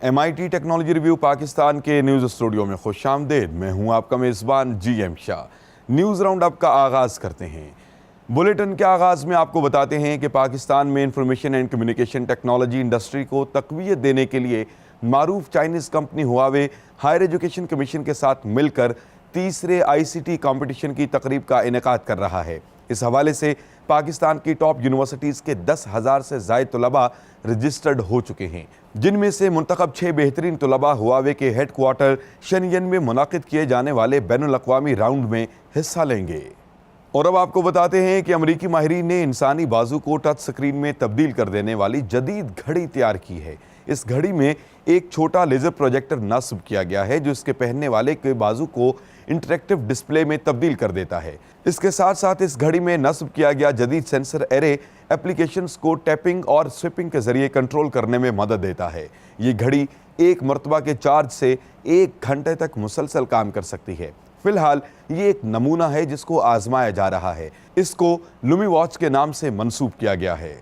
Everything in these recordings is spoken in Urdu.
MIT ٹیکنالوجی ریویو پاکستان کے نیوز اسٹوڈیو میں خوش آمدید۔ میں ہوں آپ کا میزبان GM شاہ۔ نیوز راؤنڈ اپ کا آغاز کرتے ہیں۔ بلیٹن کے آغاز میں آپ کو بتاتے ہیں کہ پاکستان میں information and communication technology industry کو تقویت دینے کے لیے معروف Chinese company Huawei higher education commission کے ساتھ مل کر تیسرے ICT کمپٹیشن کی تقریب کا انعقاد کر رہا ہے۔ اس حوالے سے پاکستان کی ٹاپ یونیورسٹیز کے 10,000 سے زائد طلباء رجسٹرڈ ہو چکے ہیں، جن میں سے منتخب 6 بہترین طلباء ہواوے کے ہیڈ کوارٹر شنین میں منعقد کیے جانے والے بین الاقوامی راؤنڈ میں حصہ لیں گے۔ اور اب آپ کو بتاتے ہیں کہ امریکی ماہرین نے انسانی بازو کو ٹچ سکرین میں تبدیل کر دینے والی جدید گھڑی تیار کی ہے۔ اس گھڑی میں ایک چھوٹا لیزر پروجیکٹر نصب کیا گیا ہے جو اس کے پہننے والے کے بازو کو انٹریکٹیو ڈسپلے میں تبدیل کر دیتا ہے۔ اس کے ساتھ ساتھ اس گھڑی میں نصب کیا گیا جدید سینسر ایرے ایپلیکیشنز کو ٹیپنگ اور سوئپنگ کے ذریعے کنٹرول کرنے میں مدد دیتا ہے۔ یہ گھڑی ایک مرتبہ کے چارج سے 1 گھنٹے تک مسلسل کام کر سکتی ہے۔ فی الحال یہ ایک نمونہ ہے جس کو آزمایا جا رہا ہے۔ اس کو لومی واچ کے نام سے منسوب کیا گیا ہے۔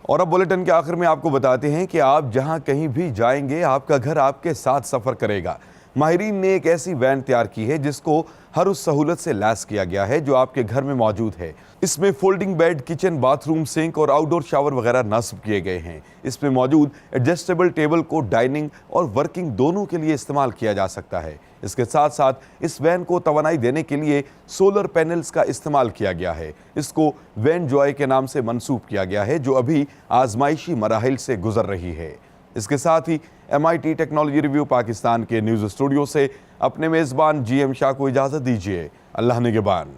اور اب بلیٹن کے آخر میں آپ کو بتاتے ہیں کہ آپ جہاں کہیں بھی جائیں گے آپ کا گھر آپ کے ساتھ سفر کرے گا۔ ماہرین نے ایک ایسی وین تیار کی ہے جس کو ہر اس سہولت سے لیس کیا گیا ہے جو آپ کے گھر میں موجود ہے۔ اس میں folding bed, kitchen, bath room, sink اور آؤٹ ڈور شاور وغیرہ نصب کیے گئے ہیں۔ اس میں موجود ایڈجسٹیبل ٹیبل کو ڈائننگ اور ورکنگ دونوں کے لیے استعمال کیا جا سکتا ہے۔ اس کے ساتھ ساتھ اس وین کو توانائی دینے کے لیے سولر پینلز کا استعمال کیا گیا ہے۔ اس کو وین جوائے کے نام سے منسوب کیا گیا ہے جو ابھی آزمائشی مراحل سے گزر رہی ہے۔ اس کے ساتھ ہی MIT ٹیکنالوجی ریویو پاکستان کے نیوز اسٹوڈیو سے اپنے میزبان GM شاہ کو اجازت دیجیے۔ اللہ نگہبان۔